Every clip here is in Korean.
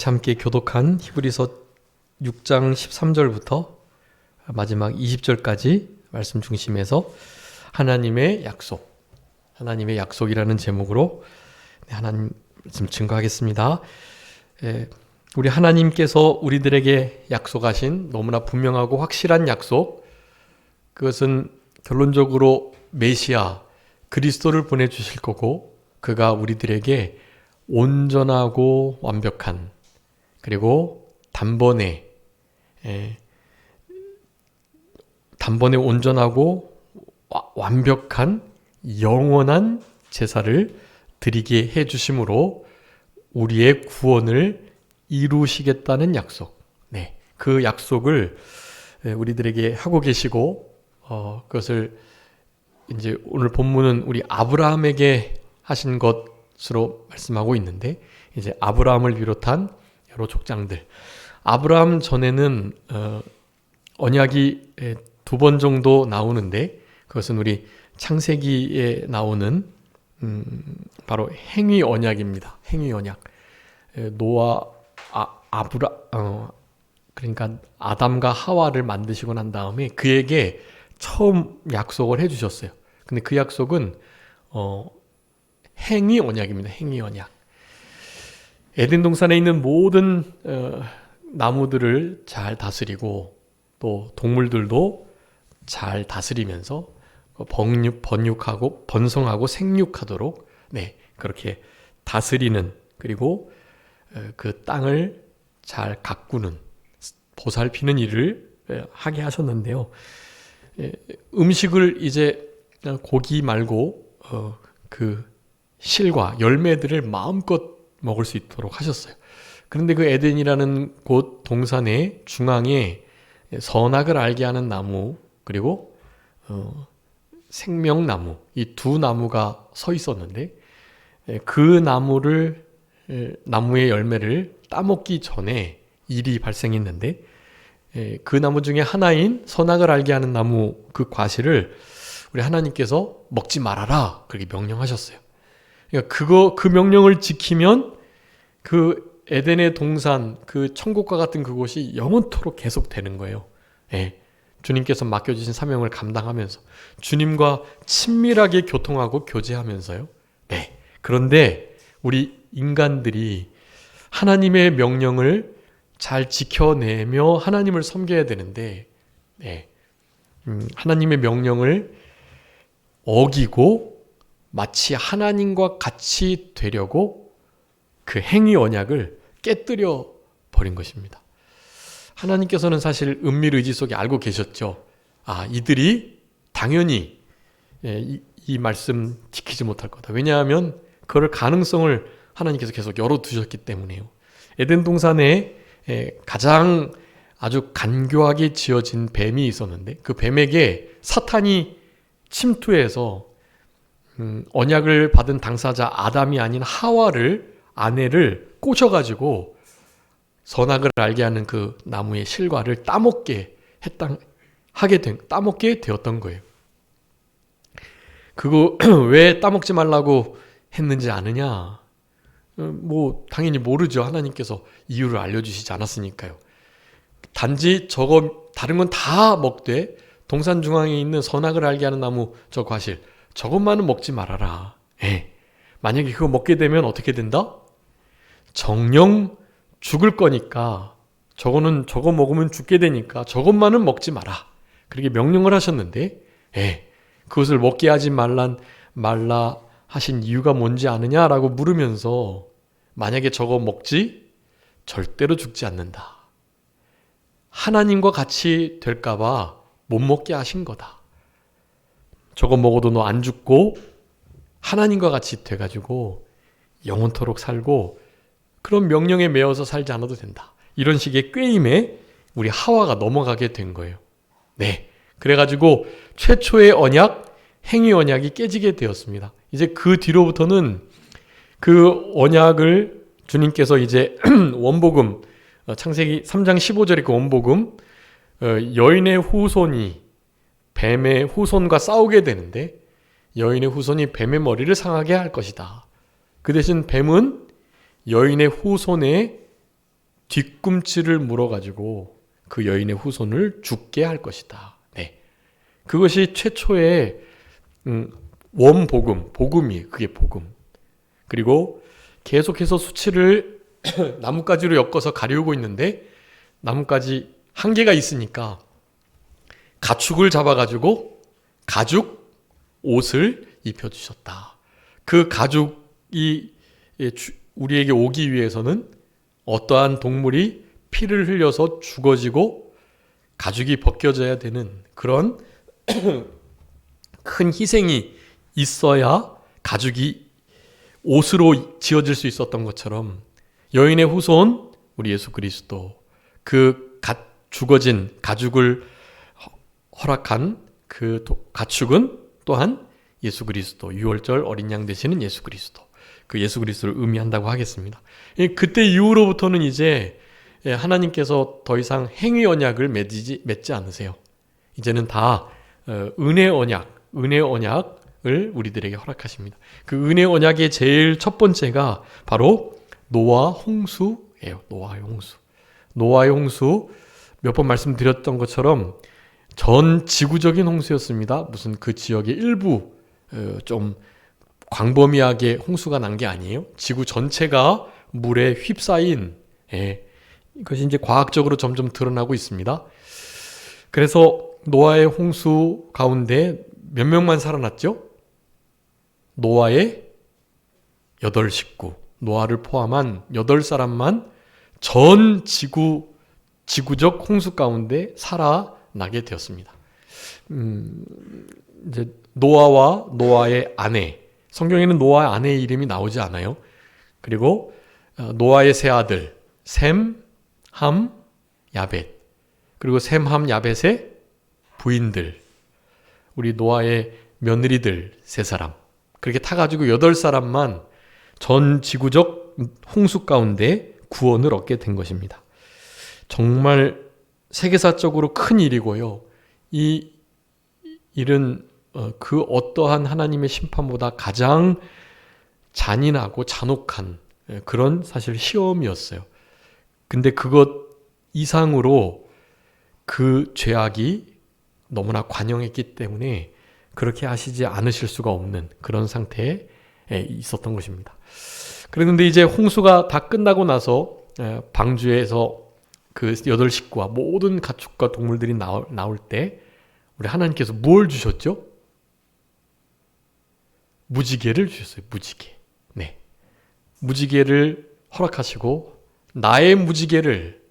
함께 교독한 히브리서 6장 13절부터 마지막 20절까지 말씀 중심에서 하나님의 약속이라는 제목으로 하나님 말씀 증거하겠습니다. 우리 하나님께서 우리들에게 약속하신 너무나 분명하고 확실한 약속, 그것은 결론적으로 메시아 그리스도를 보내주실 거고, 그가 우리들에게 온전하고 완벽한, 그리고 단번에 온전하고 완벽한 영원한 제사를 드리게 해주심으로 우리의 구원을 이루시겠다는 약속. 그 약속을 우리들에게 하고 계시고, 그것을 이제 오늘 본문은 우리 아브라함에게 하신 것으로 말씀하고 있는데, 이제 아브라함을 비롯한 여러 족장들, 아브라함 전에는 언약이 두 번 정도 나오는데, 그것은 우리 창세기에 나오는 바로 행위 언약입니다. 행위 언약. 노아, 그러니까 아담과 하와를 만드시고 난 다음에 그에게 처음 약속을 해주셨어요. 근데 그 약속은 행위 언약입니다. 행위 언약. 에덴 동산에 있는 모든 나무들을 잘 다스리고, 또 동물들도 잘 다스리면서 번육하고 번성하고 생육하도록 그렇게 다스리는, 그리고 그 땅을 잘 가꾸는, 보살피는 일을 하게 하셨는데요. 음식을 이제 고기 말고 그 실과 열매들을 마음껏 먹을 수 있도록 하셨어요. 그런데 그 에덴이라는 곳 동산의 중앙에 선악을 알게 하는 나무, 그리고 생명나무, 이 두 나무가 서 있었는데, 그 나무의 열매를 따먹기 전에 일이 발생했는데, 그 나무 중에 하나인 선악을 알게 하는 나무, 그 과실을 우리 하나님께서 먹지 말아라, 그렇게 명령하셨어요. 그러니까 그 명령을 지키면 그 에덴의 동산, 그 천국과 같은 그곳이 영원토록 계속되는 거예요. 주님께서 맡겨주신 사명을 감당하면서 주님과 친밀하게 교통하고 교제하면서요. 그런데 우리 인간들이 하나님의 명령을 잘 지켜내며 하나님을 섬겨야 되는데, 하나님의 명령을 어기고 마치 하나님과 같이 되려고 그 행위 언약을 깨뜨려 버린 것입니다. 하나님께서는 사실 은밀의지 속에 알고 계셨죠. 이들이 당연히 이 말씀 지키지 못할 거다. 왜냐하면 그럴 가능성을 하나님께서 계속 열어두셨기 때문에요. 에덴 동산에 가장 아주 간교하게 지어진 뱀이 있었는데, 그 뱀에게 사탄이 침투해서 언약을 받은 당사자 아담이 아닌 하와를, 아내를 꼬셔가지고 선악을 알게 하는 그 나무의 실과를 따먹게 되었던 거예요. 그거 왜 따먹지 말라고 했는지 아느냐? 당연히 모르죠. 하나님께서 이유를 알려주시지 않았으니까요. 단지 다른 건 다 먹되 동산 중앙에 있는 선악을 알게 하는 나무, 저 과실, 저것만은 먹지 말아라. 만약에 그거 먹게 되면 어떻게 된다? 정령 죽을 거니까, 저거 먹으면 죽게 되니까 저것만은 먹지 마라, 그렇게 명령을 하셨는데, 그것을 먹게 하지 말라 하신 이유가 뭔지 아느냐라고 물으면서, 만약에 저거 먹지 절대로 죽지 않는다, 하나님과 같이 될까봐 못 먹게 하신 거다. 저거 먹어도 너 안 죽고 하나님과 같이 돼가지고 영원토록 살고 그런 명령에 매여서 살지 않아도 된다. 이런 식의 꾀임에 우리 하와가 넘어가게 된 거예요. 그래가지고 최초의 언약, 행위 언약이 깨지게 되었습니다. 이제 그 뒤로부터는 그 언약을 주님께서 이제 원복음, 창세기 3장 15절의 그 원복음, 여인의 후손이 뱀의 후손과 싸우게 되는데, 여인의 후손이 뱀의 머리를 상하게 할 것이다. 그 대신 뱀은 여인의 후손의 뒤꿈치를 물어가지고 그 여인의 후손을 죽게 할 것이다. 네. 그것이 최초의 복음이 그게 복음. 그리고 계속해서 수치를 나뭇가지로 엮어서 가리우고 있는데 나뭇가지 한계가 있으니까 가축을 잡아가지고 가죽 옷을 입혀주셨다. 그 가죽이 우리에게 오기 위해서는 어떠한 동물이 피를 흘려서 죽어지고 가죽이 벗겨져야 되는 그런 큰 희생이 있어야 가죽이 옷으로 지어질 수 있었던 것처럼 여인의 후손 우리 예수 그리스도 그 죽어진 가죽을 허락한 그 가축은 또한 예수 그리스도, 유월절 어린 양 되시는 예수 그리스도, 그 예수 그리스도를 의미한다고 하겠습니다. 그때 이후로부터는 이제 하나님께서 더 이상 행위 언약을 맺지 않으세요. 이제는 다 은혜 언약을 우리들에게 허락하십니다. 그 은혜 언약의 제일 첫 번째가 바로 노아 홍수예요. 노아의 홍수 몇 번 말씀드렸던 것처럼 전 지구적인 홍수였습니다. 무슨 그 지역의 일부 좀 광범위하게 홍수가 난 게 아니에요. 지구 전체가 물에 휩싸인 이것이 이제 과학적으로 점점 드러나고 있습니다. 그래서 노아의 홍수 가운데 몇 명만 살아났죠? 노아의 8식구, 노아를 포함한 8사람만 전 지구적 홍수 가운데 살아나게 되었습니다. 이제 노아와 노아의 아내, 성경에는 노아의 아내의 이름이 나오지 않아요. 그리고 노아의 세 아들 셈, 함, 야벳, 그리고 셈, 함, 야벳의 부인들, 우리 노아의 며느리들 3사람, 그렇게 타가지고 8사람만 전 지구적 홍수 가운데 구원을 얻게 된 것입니다. 정말 세계사적으로 큰 일이고요. 이 일은 그 어떠한 하나님의 심판보다 가장 잔인하고 잔혹한 그런 사실 시험이었어요. 근데 그것 이상으로 그 죄악이 너무나 관영했기 때문에 그렇게 하시지 않으실 수가 없는 그런 상태에 있었던 것입니다. 그런데 이제 홍수가 다 끝나고 나서 방주에서 그 8식구와 모든 가축과 동물들이 나올 때 우리 하나님께서 뭘 주셨죠? 무지개를 주셨어요. 무지개. 네. 무지개를 허락하시고 나의 무지개를,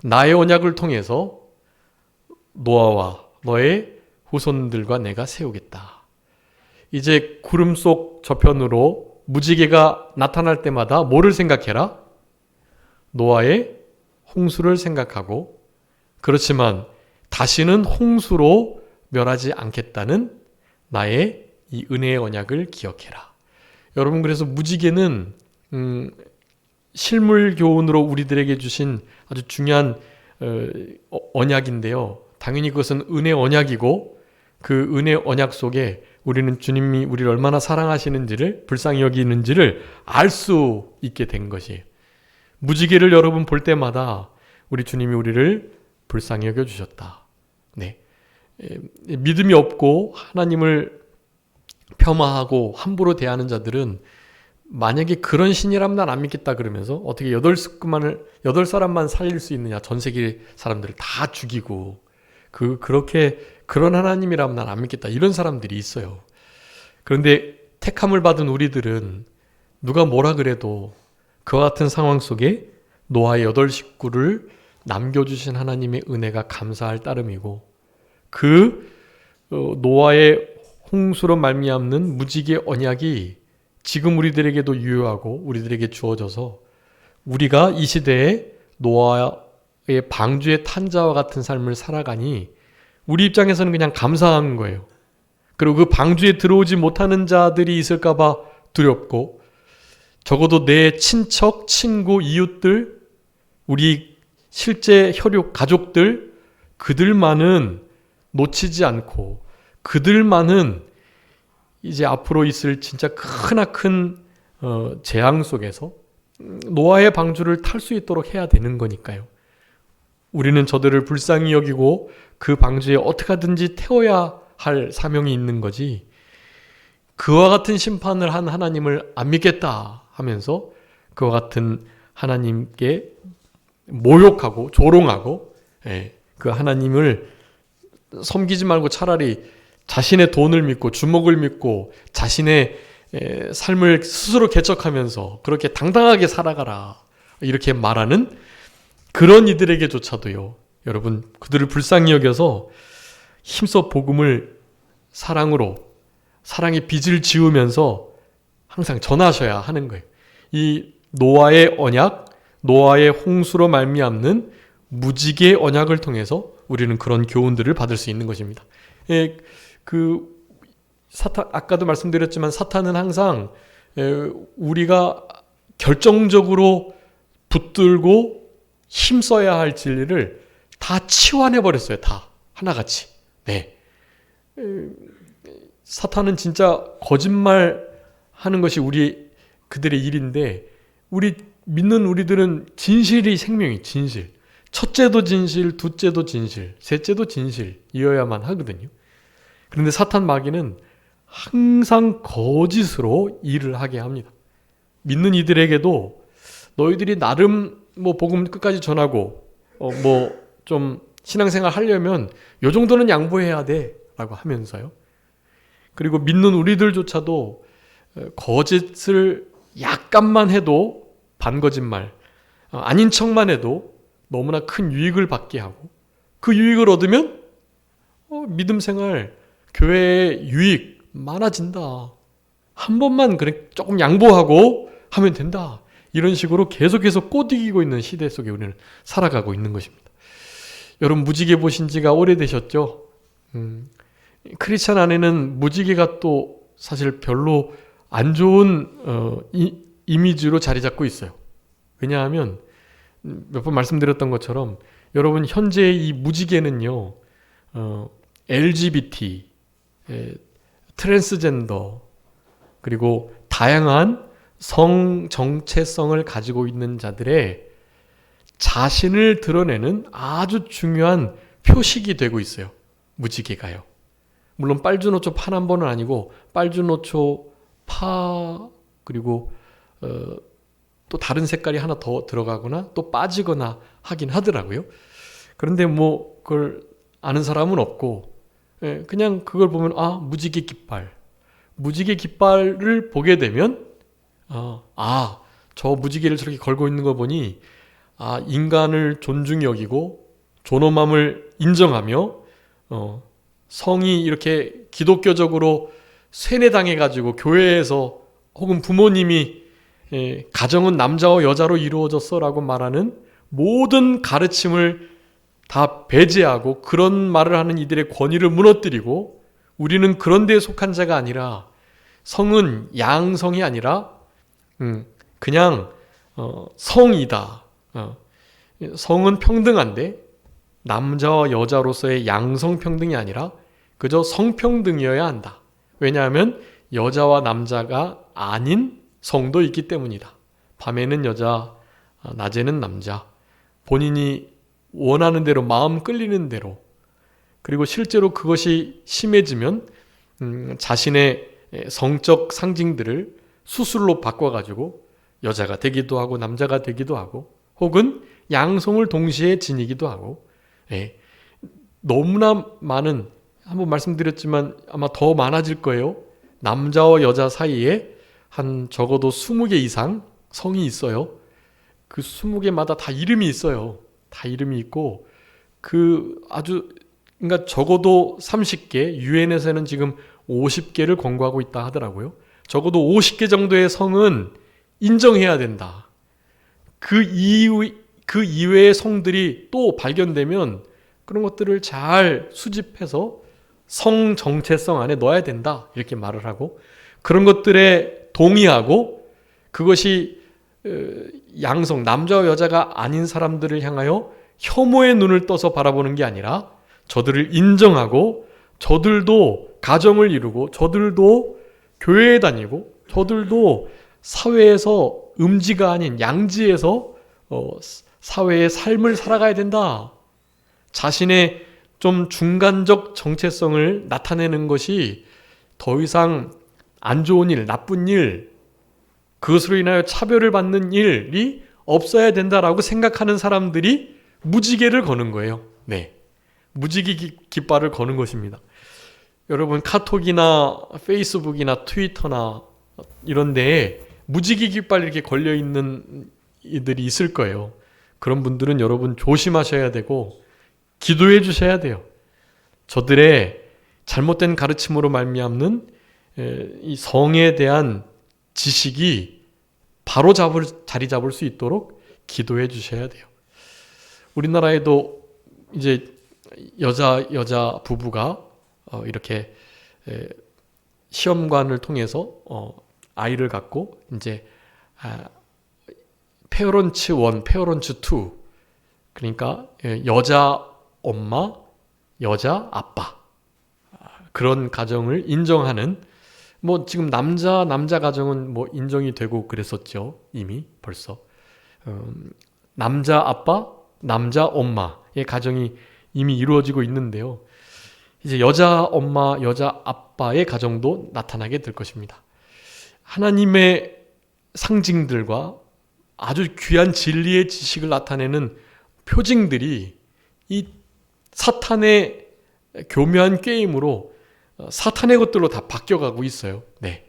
나의 언약을 통해서 노아와 너의 후손들과 내가 세우겠다. 이제 구름 속 저편으로 무지개가 나타날 때마다 뭐를 생각해라? 노아의 홍수를 생각하고, 그렇지만 다시는 홍수로 멸하지 않겠다는 나의 이 은혜의 언약을 기억해라. 여러분, 그래서 무지개는 실물 교훈으로 우리들에게 주신 아주 중요한 언약인데요. 당연히 그것은 은혜 언약이고, 그 은혜 언약 속에 우리는 주님이 우리를 얼마나 사랑하시는지를, 불쌍히 여기는지를 알 수 있게 된 것이에요. 무지개를 여러분 볼 때마다 우리 주님이 우리를 불쌍히 여겨주셨다. 네. 믿음이 없고 하나님을 폄하하고 함부로 대하는 자들은 만약에 그런 신이라면 난 안 믿겠다 그러면서 어떻게 8사람만 살릴 수 있느냐, 전 세계 사람들을 다 죽이고 그렇게 그런 하나님이라면 난 안 믿겠다, 이런 사람들이 있어요. 그런데 택함을 받은 우리들은 누가 뭐라 그래도 그와 같은 상황 속에 노아의 8식구를 남겨주신 하나님의 은혜가 감사할 따름이고, 그 노아의 홍수로 말미암는 무지개 언약이 지금 우리들에게도 유효하고 우리들에게 주어져서 우리가 이 시대에 노아의 방주의 탄자와 같은 삶을 살아가니 우리 입장에서는 그냥 감사한 거예요. 그리고 그 방주에 들어오지 못하는 자들이 있을까 봐 두렵고, 적어도 내 친척, 친구, 이웃들, 우리 실제 혈육 가족들, 그들만은 놓치지 않고 그들만은 이제 앞으로 있을 진짜 크나큰 재앙 속에서 노아의 방주를 탈 수 있도록 해야 되는 거니까요. 우리는 저들을 불쌍히 여기고 그 방주에 어떻게 하든지 태워야 할 사명이 있는 거지, 그와 같은 심판을 한 하나님을 안 믿겠다 하면서 그와 같은 하나님께 모욕하고 조롱하고, 그 하나님을 섬기지 말고 차라리 자신의 돈을 믿고 주먹을 믿고 자신의 삶을 스스로 개척하면서 그렇게 당당하게 살아가라, 이렇게 말하는 그런 이들에게조차도요, 여러분, 그들을 불쌍히 여겨서 힘써 복음을 사랑으로, 사랑의 빚을 지우면서 항상 전하셔야 하는 거예요. 이 노아의 언약, 노아의 홍수로 말미암는 무지개의 언약을 통해서 우리는 그런 교훈들을 받을 수 있는 것입니다. 사탄, 아까도 말씀드렸지만 사탄은 항상 우리가 결정적으로 붙들고 힘써야 할 진리를 다 치환해 버렸어요. 다 하나같이. 네. 사탄은 진짜 거짓말 하는 것이 그들의 일인데, 우리 믿는 우리들은 진실이 생명이, 진실. 첫째도 진실, 둘째도 진실, 셋째도 진실이어야만 하거든요. 그런데 사탄 마귀는 항상 거짓으로 일을 하게 합니다. 믿는 이들에게도 너희들이 나름 복음 끝까지 전하고 좀 신앙생활 하려면 요 정도는 양보해야 돼 라고 하면서요. 그리고 믿는 우리들조차도 거짓을 약간만 해도, 반거짓말 아닌 척만 해도 너무나 큰 유익을 받게 하고, 그 유익을 얻으면 믿음 생활, 교회의 유익 많아진다, 한 번만 그래 조금 양보하고 하면 된다, 이런 식으로 계속해서 꼬드기고 있는 시대 속에 우리는 살아가고 있는 것입니다. 여러분, 무지개 보신 지가 오래되셨죠? 크리스찬 안에는 무지개가 또 사실 별로 안 좋은 이미지로 자리 잡고 있어요. 왜냐하면 몇 번 말씀드렸던 것처럼 여러분, 현재 이 무지개는요, LGBT, 트랜스젠더, 그리고 다양한 성 정체성을 가지고 있는 자들의 자신을 드러내는 아주 중요한 표식이 되고 있어요. 무지개가요. 물론 빨주노초 파남보는 아니고 빨주노초 파, 그리고 또 다른 색깔이 하나 더 들어가거나 또 빠지거나 하긴 하더라고요. 그런데 그걸 아는 사람은 없고, 그냥 그걸 보면 무지개 깃발, 무지개 깃발을 보게 되면 저 무지개를 저렇게 걸고 있는 거 보니 인간을 존중히 여기고 존엄함을 인정하며 성이 이렇게 기독교적으로 세뇌당해가지고 교회에서 혹은 부모님이 가정은 남자와 여자로 이루어졌어 라고 말하는 모든 가르침을 다 배제하고 그런 말을 하는 이들의 권위를 무너뜨리고, 우리는 그런 데에 속한 자가 아니라, 성은 양성이 아니라 그냥 성이다. 성은 평등한데 남자와 여자로서의 양성평등이 아니라 그저 성평등이어야 한다. 왜냐하면 여자와 남자가 아닌 성도 있기 때문이다. 밤에는 여자, 낮에는 남자. 본인이 원하는 대로, 마음 끌리는 대로, 그리고 실제로 그것이 심해지면 자신의 성적 상징들을 수술로 바꿔가지고 여자가 되기도 하고 남자가 되기도 하고, 혹은 양성을 동시에 지니기도 하고, 너무나 많은, 한번 말씀드렸지만 아마 더 많아질 거예요. 남자와 여자 사이에 한 적어도 20개 이상 성이 있어요. 그 20개마다 다 이름이 있어요. 다 이름이 있고, 그러니까 적어도 30개, 유엔에서는 지금 50개를 권고하고 있다 하더라고요. 적어도 50개 정도의 성은 인정해야 된다. 그 이외의 성들이 또 발견되면 그런 것들을 잘 수집해서 성 정체성 안에 넣어야 된다, 이렇게 말을 하고, 그런 것들에 동의하고, 그것이 양성, 남자와 여자가 아닌 사람들을 향하여 혐오의 눈을 떠서 바라보는 게 아니라 저들을 인정하고, 저들도 가정을 이루고, 저들도 교회에 다니고, 저들도 사회에서 음지가 아닌 양지에서 사회의 삶을 살아가야 된다. 자신의 좀 중간적 정체성을 나타내는 것이 더 이상 안 좋은 일, 나쁜 일, 그것으로 인하여 차별을 받는 일이 없어야 된다라고 생각하는 사람들이 무지개를 거는 거예요. 네, 무지개 깃발을 거는 것입니다. 여러분 카톡이나 페이스북이나 트위터나 이런 데에 무지개 깃발 이렇게 걸려있는 이들이 있을 거예요. 그런 분들은 여러분 조심하셔야 되고 기도해 주셔야 돼요. 저들의 잘못된 가르침으로 말미암는 이 성에 대한 지식이 바로 자리 잡을 수 있도록 기도해 주셔야 돼요. 우리나라에도 이제 여자 부부가 이렇게 시험관을 통해서 아이를 갖고 이제 페어런츠 1, 페어런츠 2, 그러니까 여자 엄마, 여자 아빠, 그런 가정을 인정하는, 뭐 지금 남자 가정은 뭐 인정이 되고 그랬었죠. 이미 벌써 남자 아빠, 남자 엄마의 가정이 이미 이루어지고 있는데요. 이제 여자 엄마, 여자 아빠의 가정도 나타나게 될 것입니다. 하나님의 상징들과 아주 귀한 진리의 지식을 나타내는 표징들이 이 사탄의 교묘한 게임으로 사탄의 것들로 다 바뀌어가고 있어요. 네,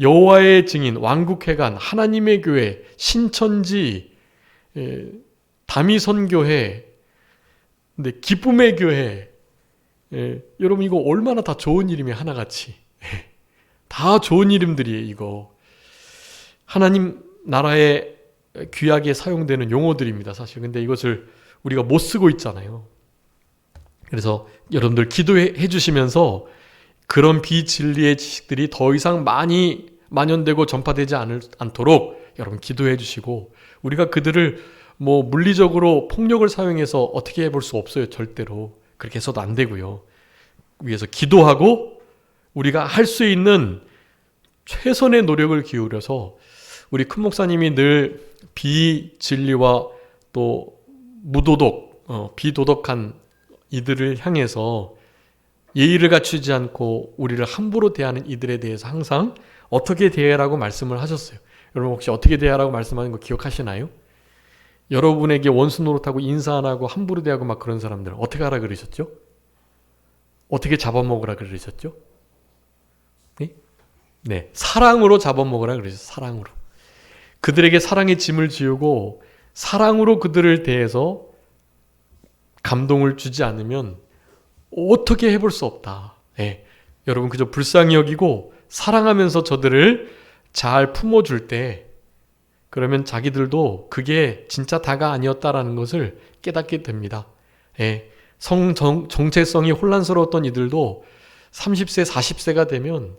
여호와의 증인, 왕국회관, 하나님의 교회, 신천지, 다미선교회, 근데 기쁨의 교회, 여러분 이거 얼마나 다 좋은 이름이 하나같이 다 좋은 이름들이에요. 이거 하나님 나라에 귀하게 사용되는 용어들입니다, 사실. 근데 이것을 우리가 못 쓰고 있잖아요. 그래서 여러분들 기도해 주시면서 그런 비진리의 지식들이 더 이상 많이 만연되고 전파되지 않도록 여러분 기도해 주시고, 우리가 그들을 뭐 물리적으로 폭력을 사용해서 어떻게 해볼 수 없어요. 절대로 그렇게 해서도 안 되고요. 위해서 기도하고 우리가 할 수 있는 최선의 노력을 기울여서, 우리 큰 목사님이 늘 비진리와 또 무도덕, 비도덕한 이들을 향해서 예의를 갖추지 않고 우리를 함부로 대하는 이들에 대해서 항상 어떻게 대해라고 말씀을 하셨어요. 여러분 혹시 어떻게 대하라고 말씀하는 거 기억하시나요? 여러분에게 원수 노릇하고 인사 안 하고 함부로 대하고 막 그런 사람들 어떻게 하라 그러셨죠? 어떻게 잡아먹으라 그러셨죠? 네? 네, 사랑으로 잡아먹으라 그러셨어요. 사랑으로. 그들에게 사랑의 짐을 지우고 사랑으로 그들을 대해서 감동을 주지 않으면 어떻게 해볼 수 없다. 네. 여러분 그저 불쌍히 여기고 사랑하면서 저들을 잘 품어줄 때, 그러면 자기들도 그게 진짜 다가 아니었다라는 것을 깨닫게 됩니다. 네. 정체성이 혼란스러웠던 이들도 30세, 40세가 되면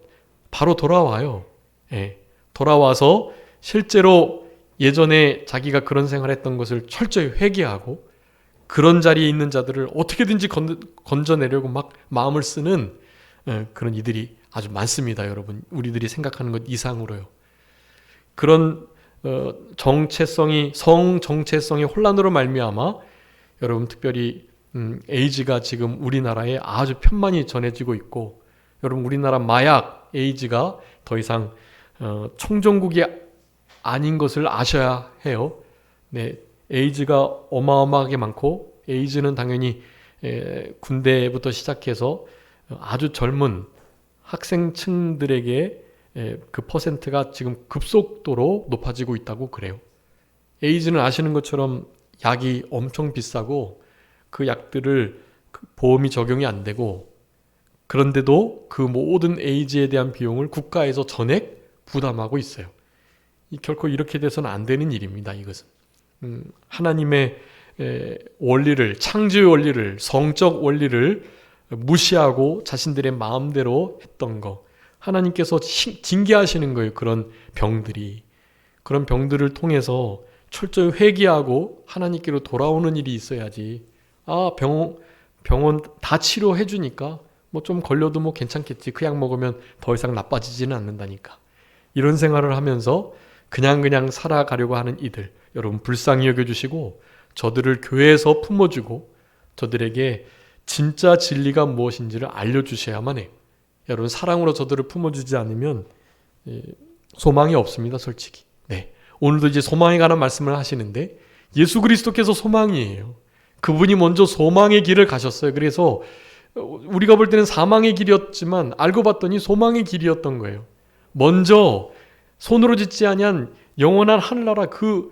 바로 돌아와요. 네. 돌아와서 실제로 예전에 자기가 그런 생활했던 것을 철저히 회개하고 그런 자리에 있는 자들을 어떻게든지 건져내려고 막 마음을 쓰는 그런 이들이 아주 많습니다. 여러분, 우리들이 생각하는 것 이상으로요. 그런 정체성이, 성 정체성의 혼란으로 말미암아 여러분 특별히 에이즈가 지금 우리나라에 아주 편만히 전해지고 있고, 여러분 우리나라 마약 에이즈가 더 이상 청정국이 아닌 것을 아셔야 해요. 네, 에이즈가 어마어마하게 많고, 에이즈는 당연히 군대부터 시작해서 아주 젊은 학생층들에게 그 퍼센트가 지금 급속도로 높아지고 있다고 그래요. 에이즈는 아시는 것처럼 약이 엄청 비싸고 그 약들을 보험이 적용이 안 되고, 그런데도 그 모든 에이즈에 대한 비용을 국가에서 전액 부담하고 있어요. 결코 이렇게 돼서는 안 되는 일입니다. 이것은 하나님의 원리를, 창조의 원리를, 성적 원리를 무시하고 자신들의 마음대로 했던 거, 하나님께서 징계하시는 거예요. 그런 병들이, 그런 병들을 통해서 철저히 회개하고 하나님께로 돌아오는 일이 있어야지. 병원 다 치료해 주니까 뭐 좀 걸려도 뭐 괜찮겠지, 그 약 먹으면 더 이상 나빠지지는 않는다니까, 이런 생활을 하면서 그냥 살아가려고 하는 이들, 여러분 불쌍히 여겨주시고 저들을 교회에서 품어주고 저들에게 진짜 진리가 무엇인지를 알려주셔야만 해요. 여러분 사랑으로 저들을 품어주지 않으면 소망이 없습니다, 솔직히. 네. 오늘도 이제 소망에 관한 말씀을 하시는데 예수 그리스도께서 소망이에요. 그분이 먼저 소망의 길을 가셨어요. 그래서 우리가 볼 때는 사망의 길이었지만 알고 봤더니 소망의 길이었던 거예요. 먼저 손으로 짓지 아니한 영원한 하늘나라 그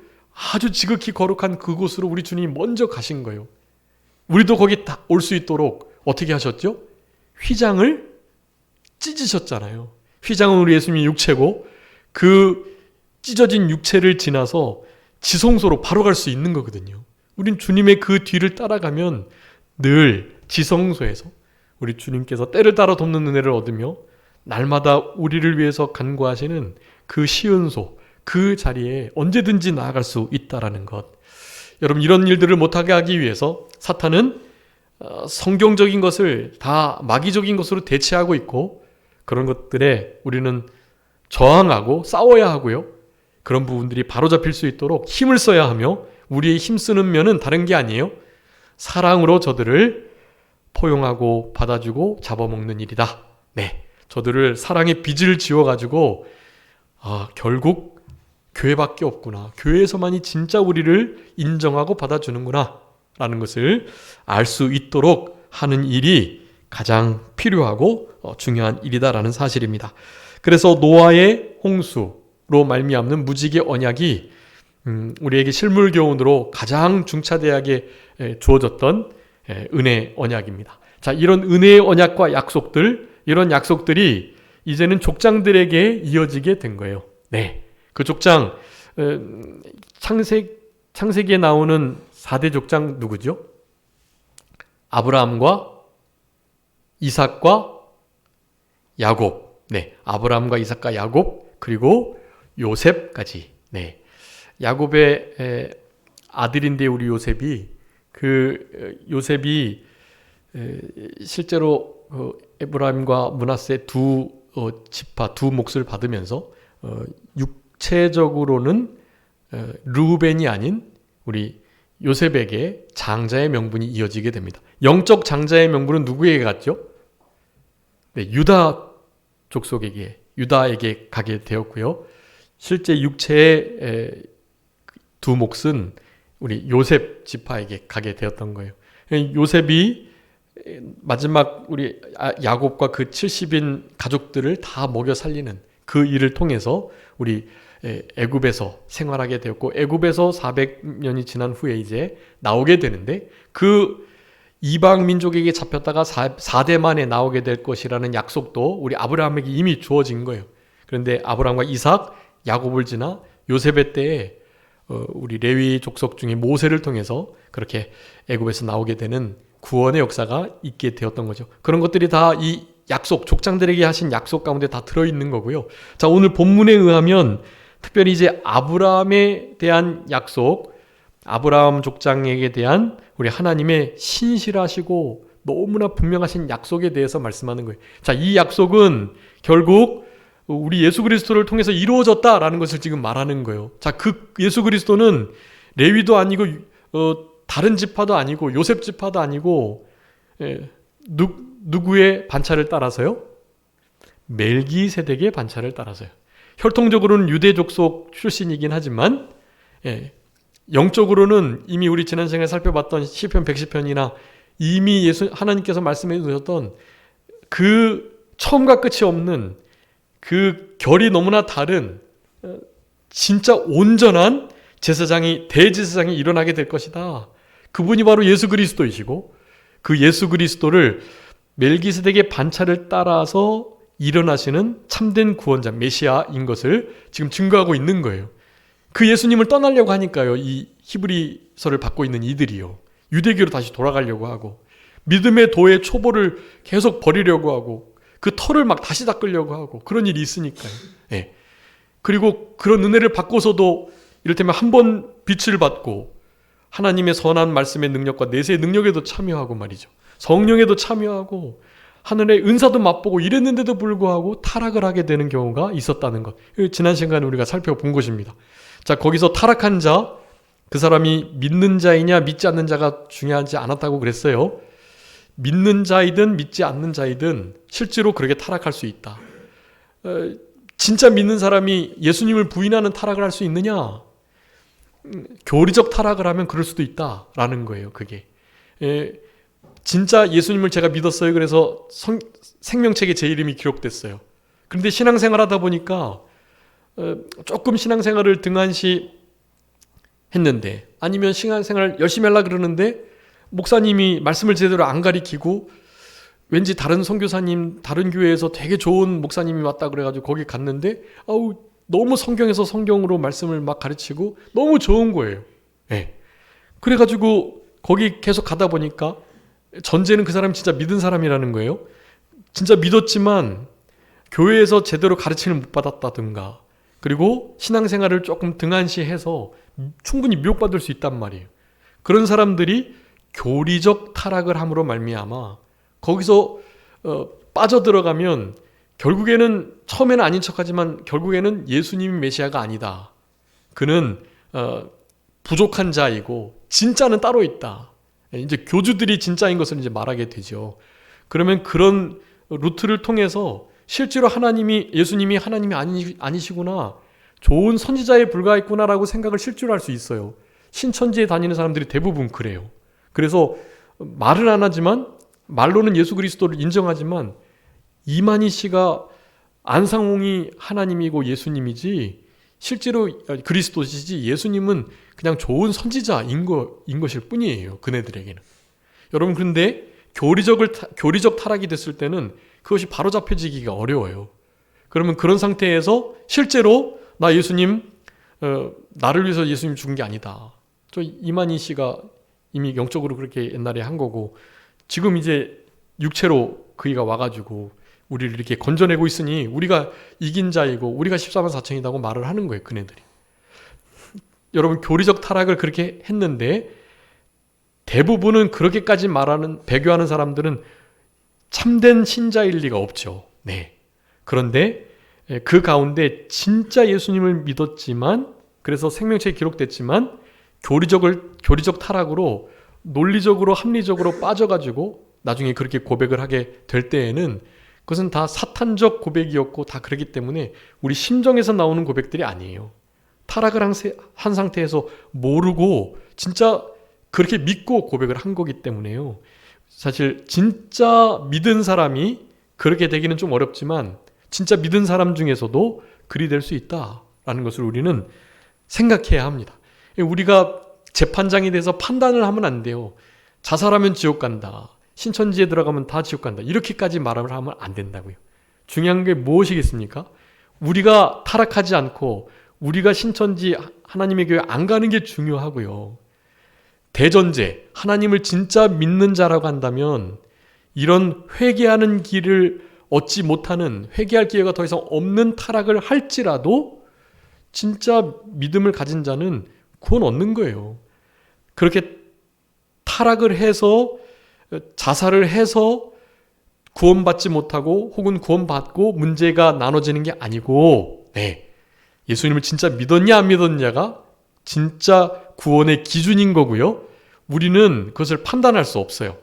아주 지극히 거룩한 그곳으로 우리 주님이 먼저 가신 거예요. 우리도 거기 올 수 있도록 어떻게 하셨죠? 휘장을 찢으셨잖아요. 휘장은 우리 예수님의 육체고 그 찢어진 육체를 지나서 지성소로 바로 갈 수 있는 거거든요. 우린 주님의 그 뒤를 따라가면 늘 지성소에서 우리 주님께서 때를 따라 돕는 은혜를 얻으며 날마다 우리를 위해서 간구하시는 그 시은소, 그 자리에 언제든지 나아갈 수 있다라는 것. 여러분 이런 일들을 못하게 하기 위해서 사탄은 성경적인 것을 다 마귀적인 것으로 대체하고 있고 그런 것들에 우리는 저항하고 싸워야 하고요. 그런 부분들이 바로잡힐 수 있도록 힘을 써야 하며 우리의 힘쓰는 면은 다른 게 아니에요. 사랑으로 저들을 포용하고 받아주고 잡아먹는 일이다. 네, 저들을 사랑의 빚을 지어가지고 결국 교회밖에 없구나. 교회에서만이 진짜 우리를 인정하고 받아주는구나 라는 것을 알 수 있도록 하는 일이 가장 필요하고 중요한 일이다라는 사실입니다. 그래서 노아의 홍수로 말미암는 무지개 언약이 우리에게 실물 교훈으로 가장 중차대하게 주어졌던 은혜 언약입니다. 자, 이런 은혜의 언약과 약속들, 이런 약속들이 이제는 족장들에게 이어지게 된 거예요. 네, 그 족장 창세기에 나오는 4대 족장 누구죠? 아브라함과 이삭과 야곱. 네, 아브라함과 이삭과 야곱 그리고 요셉까지. 네, 야곱의 아들인데 우리 요셉이 실제로 에브라임과 므낫세 두 지파 두 몫을 받으면서 육체적으로는 르우벤이 아닌 우리 요셉에게 장자의 명분이 이어지게 됩니다. 영적 장자의 명분은 누구에게 갔죠? 네, 유다 족속에게 유다에게 가게 되었고요. 실제 육체의 두 몫은 우리 요셉 지파에게 가게 되었던 거예요. 요셉이 마지막 우리 야곱과 그 70인 가족들을 다 먹여 살리는 그 일을 통해서 우리 애굽에서 생활하게 되었고 애굽에서 400년이 지난 후에 이제 나오게 되는데 그 이방 민족에게 잡혔다가 4대 만에 나오게 될 것이라는 약속도 우리 아브라함에게 이미 주어진 거예요. 그런데 아브라함과 이삭, 야곱을 지나 요셉의 때에 우리 레위 족속 중에 모세를 통해서 그렇게 애굽에서 나오게 되는 구원의 역사가 있게 되었던 거죠. 그런 것들이 다 이 약속, 족장들에게 하신 약속 가운데 다 들어있는 거고요. 자, 오늘 본문에 의하면 특별히 이제 아브라함에 대한 약속, 아브라함 족장에게 대한 우리 하나님의 신실하시고 너무나 분명하신 약속에 대해서 말씀하는 거예요. 자, 이 약속은 결국 우리 예수 그리스도를 통해서 이루어졌다라는 것을 지금 말하는 거예요. 자, 그 예수 그리스도는 레위도 아니고 다른 지파도 아니고 요셉 지파도 아니고 누구의 반차를 따라서요? 멜기세덱의 반차를 따라서요. 혈통적으로는 유대 족속 출신이긴 하지만 영적으로는 이미 우리 지난 시간에 살펴봤던 시편 110편이나 이미 하나님께서 말씀해 주셨던 그 처음과 끝이 없는 그 결이 너무나 다른 진짜 온전한 대제사장이 일어나게 될 것이다. 그분이 바로 예수 그리스도이시고 그 예수 그리스도를 멜기세덱의 반차를 따라서 일어나시는 참된 구원자 메시아인 것을 지금 증거하고 있는 거예요. 그 예수님을 떠나려고 하니까요. 이 히브리서를 받고 있는 이들이요. 유대교로 다시 돌아가려고 하고 믿음의 도의 초보를 계속 버리려고 하고 그 털을 막 다시 닦으려고 하고 그런 일이 있으니까요. 네. 그리고 그런 은혜를 받고서도 이를테면 한 번 빛을 받고 하나님의 선한 말씀의 능력과 내세의 능력에도 참여하고 말이죠. 성령에도 참여하고 하늘의 은사도 맛보고 이랬는데도 불구하고 타락을 하게 되는 경우가 있었다는 것. 지난 시간에 우리가 살펴본 것입니다. 자, 거기서 타락한 자, 그 사람이 믿는 자이냐 믿지 않는 자가 중요하지 않았다고 그랬어요. 믿는 자이든 믿지 않는 자이든 실제로 그렇게 타락할 수 있다. 진짜 믿는 사람이 예수님을 부인하는 타락을 할 수 있느냐? 교리적 타락을 하면 그럴 수도 있다라는 거예요. 그게. 진짜 예수님을 제가 믿었어요. 그래서 생명책에 제 이름이 기록됐어요. 그런데 신앙생활 하다 보니까 조금 신앙생활을 등한시 했는데, 아니면 신앙생활 열심히 하려고 그러는데 목사님이 말씀을 제대로 안 가리키고 왠지 다른 선교사님, 다른 교회에서 되게 좋은 목사님이 왔다 그래가지고 거기 갔는데 너무 성경에서 성경으로 말씀을 막 가르치고 너무 좋은 거예요. 그래가지고 거기 계속 가다 보니까 전제는 그 사람이 진짜 믿은 사람이라는 거예요. 진짜 믿었지만 교회에서 제대로 가르침을 못 받았다든가, 그리고 신앙생활을 조금 등한시해서 충분히 미혹받을 수 있단 말이에요. 그런 사람들이 교리적 타락을 함으로 말미암아 거기서 빠져들어가면 결국에는, 처음에는 아닌 척하지만 결국에는 예수님이 메시아가 아니다. 그는 부족한 자이고 진짜는 따로 있다. 이제 교주들이 진짜인 것을 이제 말하게 되죠. 그러면 그런 루트를 통해서 실제로 예수님이 하나님이 아니시구나, 좋은 선지자에 불과했구나라고 생각을 실제로 할 수 있어요. 신천지에 다니는 사람들이 대부분 그래요. 그래서 말은 안 하지만, 말로는 예수 그리스도를 인정하지만, 이만희 씨가 안상홍이 하나님이고 예수님이지 실제로 그리스도시지 예수님은 그냥 좋은 선지자인 것일 뿐이에요. 그네들에게는. 여러분, 그런데 교리적 타락이 됐을 때는 그것이 바로잡혀지기가 어려워요. 그러면 그런 상태에서 실제로 나 예수님, 나를 위해서 예수님 죽은 게 아니다. 저 이만희 씨가 이미 영적으로 그렇게 옛날에 한 거고, 지금 이제 육체로 그이가 와가지고 우리를 이렇게 건져내고 있으니 우리가 이긴 자이고 우리가 14만 4천이라고 말을 하는 거예요. 그네들이. 여러분, 교리적 타락을 그렇게 했는데 대부분은 그렇게까지 배교하는 사람들은 참된 신자일 리가 없죠. 그런데 그 가운데 진짜 예수님을 믿었지만, 그래서 생명체에 기록됐지만 교리적 타락으로 논리적으로 합리적으로 빠져가지고 나중에 그렇게 고백을 하게 될 때에는 그것은 다 사탄적 고백이었고 다 그렇기 때문에 우리 심정에서 나오는 고백들이 아니에요. 타락을 한 상태에서 모르고 진짜 그렇게 믿고 고백을 한 거기 때문에요. 사실 진짜 믿은 사람이 그렇게 되기는 좀 어렵지만 진짜 믿은 사람 중에서도 그리 될 수 있다라는 것을 우리는 생각해야 합니다. 우리가 재판장이 돼서 판단을 하면 안 돼요. 자살하면 지옥 간다, 신천지에 들어가면 다 지옥 간다, 이렇게까지 말을 하면 안 된다고요. 중요한 게 무엇이겠습니까? 우리가 타락하지 않고 우리가 신천지 하나님의 교회 안 가는 게 중요하고요. 대전제, 하나님을 진짜 믿는 자라고 한다면 이런 회개하는 길을 얻지 못하는, 회개할 기회가 더 이상 없는 타락을 할지라도 진짜 믿음을 가진 자는 구원 얻는 거예요. 그렇게 타락을 해서, 자살을 해서 구원받지 못하고 혹은 구원받고 문제가 나눠지는 게 아니고, 예수님을 진짜 믿었냐 안 믿었냐가 진짜 구원의 기준인 거고요. 우리는 그것을 판단할 수 없어요.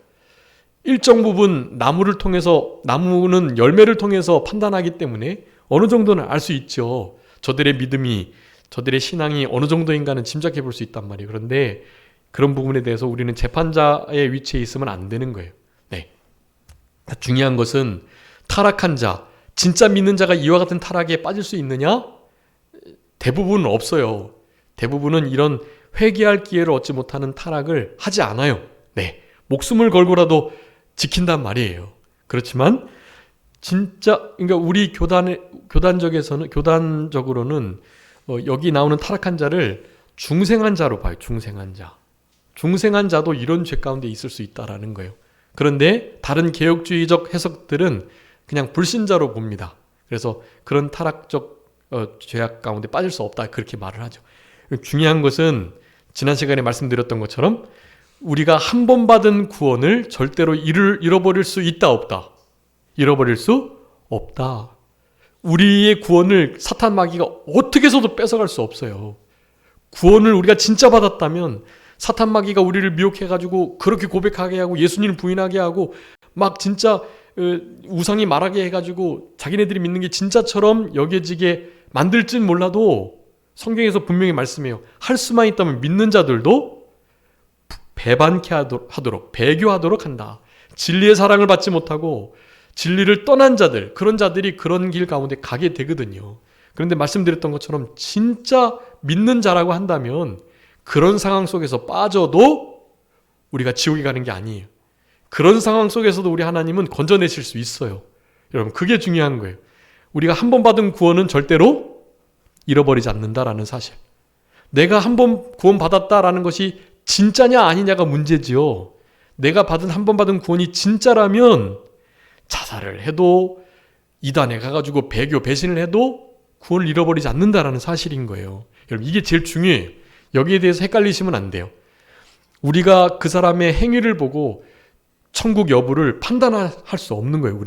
일정 부분 나무는 열매를 통해서 판단하기 때문에 어느 정도는 알 수 있죠. 저들의 믿음이, 저들의 신앙이 어느 정도인가는 짐작해 볼 수 있단 말이에요. 그런데 그런 부분에 대해서 우리는 재판자의 위치에 있으면 안 되는 거예요. 중요한 것은 타락한 자, 진짜 믿는 자가 이와 같은 타락에 빠질 수 있느냐? 대부분은 없어요. 대부분은 이런 회개할 기회를 얻지 못하는 타락을 하지 않아요. 목숨을 걸고라도 지킨단 말이에요. 그렇지만 진짜, 그러니까 우리 교단적으로는 여기 나오는 타락한 자를 중생한 자로 봐요. 중생한 자. 중생한 자도 이런 죄 가운데 있을 수 있다라는 거예요. 그런데 다른 개혁주의적 해석들은 그냥 불신자로 봅니다. 그래서 그런 타락적 죄악 가운데 빠질 수 없다, 그렇게 말을 하죠. 중요한 것은 지난 시간에 말씀드렸던 것처럼 우리가 한 번 받은 구원을 절대로 잃어버릴 수 있다 없다. 잃어버릴 수 없다. 우리의 구원을 사탄 마귀가 어떻게 해서도 뺏어갈 수 없어요. 구원을 우리가 진짜 받았다면 사탄 마귀가 우리를 미혹해가지고 그렇게 고백하게 하고 예수님을 부인하게 하고 막 진짜 우상이 말하게 해가지고 자기네들이 믿는 게 진짜처럼 여겨지게 만들진 몰라도 성경에서 분명히 말씀해요. 할 수만 있다면 믿는 자들도 배반케 하도록 배교하도록 한다. 진리의 사랑을 받지 못하고 진리를 떠난 자들, 그런 자들이 그런 길 가운데 가게 되거든요. 그런데 말씀드렸던 것처럼 진짜 믿는 자라고 한다면 그런 상황 속에서 빠져도 우리가 지옥에 가는 게 아니에요. 그런 상황 속에서도 우리 하나님은 건져내실 수 있어요. 여러분, 그게 중요한 거예요. 우리가 한 번 받은 구원은 절대로 잃어버리지 않는다라는 사실. 내가 한 번 구원 받았다라는 것이 진짜냐 아니냐가 문제지요. 내가 한 번 받은 구원이 진짜라면 자살을 해도 이단에 가가지고 배교, 배신을 해도 구원을 잃어버리지 않는다라는 사실인 거예요. 여러분, 이게 제일 중요해요. 여기에 대해서 헷갈리시면 안 돼요. 우리가 그 사람의 행위를 보고 천국 여부를 판단할 수 없는 거예요.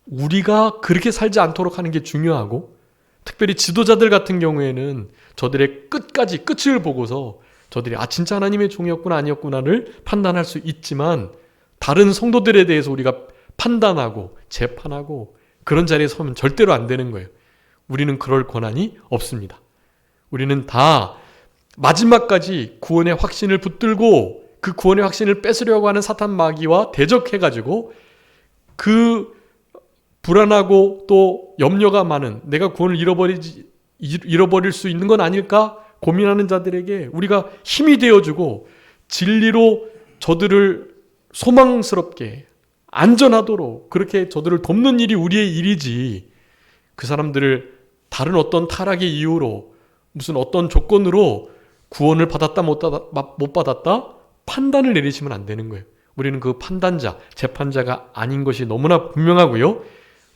우리가 그렇게 살지 않도록 하는 게 중요하고, 특별히 지도자들 같은 경우에는 저들의 끝을 보고서 저들이 진짜 하나님의 종이었구나 아니었구나를 판단할 수 있지만, 다른 성도들에 대해서 우리가 판단하고 재판하고 그런 자리에 서면 절대로 안 되는 거예요. 우리는 그럴 권한이 없습니다. 우리는 다 마지막까지 구원의 확신을 붙들고 그 구원의 확신을 뺏으려고 하는 사탄 마귀와 대적해가지고 그 불안하고 또 염려가 많은, 내가 구원을 잃어버릴 수 있는 건 아닐까 고민하는 자들에게 우리가 힘이 되어주고 진리로 저들을 소망스럽게 안전하도록 그렇게 저들을 돕는 일이 우리의 일이지, 그 사람들을 다른 어떤 타락의 이유로 무슨 어떤 조건으로 구원을 받았다 못 받았다 판단을 내리시면 안 되는 거예요. 우리는 그 판단자, 재판자가 아닌 것이 너무나 분명하고요.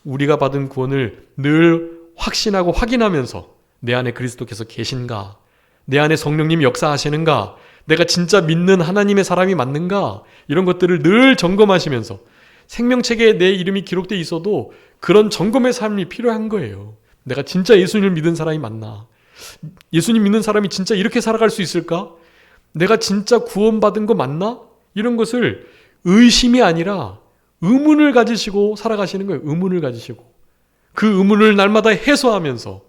우리가 받은 구원을 늘 확신하고 확인하면서 내 안에 그리스도께서 계신가, 내 안에 성령님이 역사하시는가, 내가 진짜 믿는 하나님의 사람이 맞는가, 이런 것들을 늘 점검하시면서 생명책에 내 이름이 기록되어 있어도 그런 점검의 삶이 필요한 거예요. 내가 진짜 예수님을 믿은 사람이 맞나? 예수님 믿는 사람이 진짜 이렇게 살아갈 수 있을까? 내가 진짜 구원받은 거 맞나? 이런 것을 의심이 아니라 의문을 가지시고 살아가시는 거예요. 의문을 가지시고. 그 의문을 날마다 해소하면서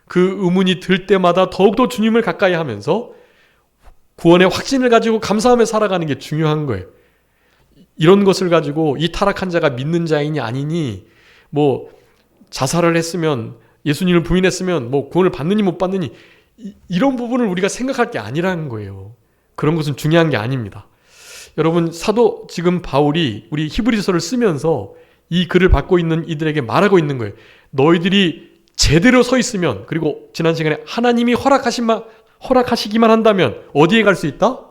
그 의문이 들 때마다 더욱더 주님을 가까이 하면서 구원의 확신을 가지고 감사하며 살아가는 게 중요한 거예요. 이런 것을 가지고 이 타락한 자가 믿는 자이니 아니니, 뭐 자살을 했으면, 예수님을 부인했으면 뭐 구원을 받느니 못 받느니, 이런 부분을 우리가 생각할 게 아니라는 거예요. 그런 것은 중요한 게 아닙니다. 여러분, 사도 지금 바울이 우리 히브리서를 쓰면서 이 글을 받고 있는 이들에게 말하고 있는 거예요. 너희들이 제대로 서 있으면, 그리고 지난 시간에 하나님이 허락하시기만 한다면 어디에 갈 수 있다?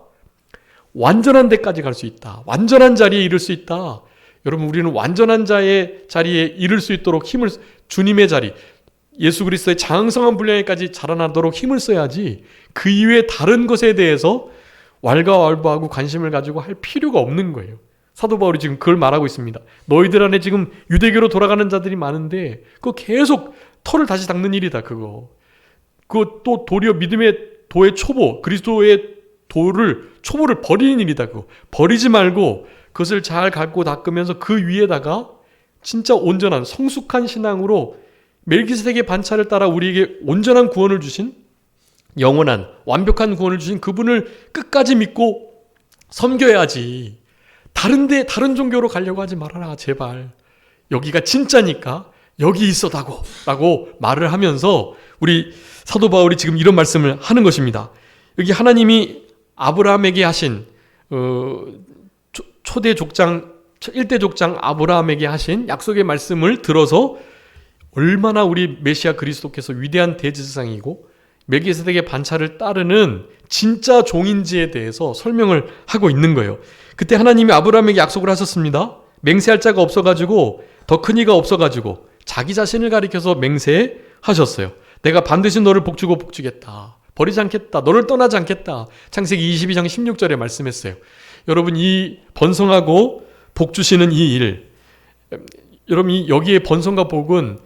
완전한 데까지 갈 수 있다. 완전한 자리에 이를 수 있다. 여러분, 우리는 완전한 자의 자리에 이를 수 있도록 주님의 자리, 예수 그리스도의 장성한 분량에까지 자라나도록 힘을 써야지, 그 이외에 다른 것에 대해서 왈가왈부하고 관심을 가지고 할 필요가 없는 거예요. 사도 바울이 지금 그걸 말하고 있습니다. 너희들 안에 지금 유대교로 돌아가는 자들이 많은데 그거 계속 털을 다시 닦는 일이다. 그거 또 도리어 믿음의 도의 초보, 그리스도의 초보를 버리는 일이다. 그거 버리지 말고 그것을 잘 갖고 닦으면서 그 위에다가 진짜 온전한 성숙한 신앙으로 멜기세덱의 반차를 따라 우리에게 온전한 구원을 주신, 영원한 완벽한 구원을 주신 그분을 끝까지 믿고 섬겨야지. 다른 종교로 가려고 하지 말아라, 제발. 여기가 진짜니까 여기 있어다고 라고 말을 하면서 우리 사도 바울이 지금 이런 말씀을 하는 것입니다. 여기 하나님이 아브라함에게 하신 초대 족장, 1대 족장 아브라함에게 하신 약속의 말씀을 들어서 얼마나 우리 메시아 그리스도께서 위대한 대제사장이고 멜기세덱의 반차를 따르는 진짜 종인지에 대해서 설명을 하고 있는 거예요. 그때 하나님이 아브라함에게 약속을 하셨습니다. 맹세할 자가 없어가지고, 더 큰 이가 없어가지고 자기 자신을 가리켜서 맹세하셨어요. 내가 반드시 너를 복주고 복주겠다. 버리지 않겠다. 너를 떠나지 않겠다. 창세기 22장 16절에 말씀했어요. 여러분, 이 번성하고 복주시는 이 일, 여러분 여기에 번성과 복은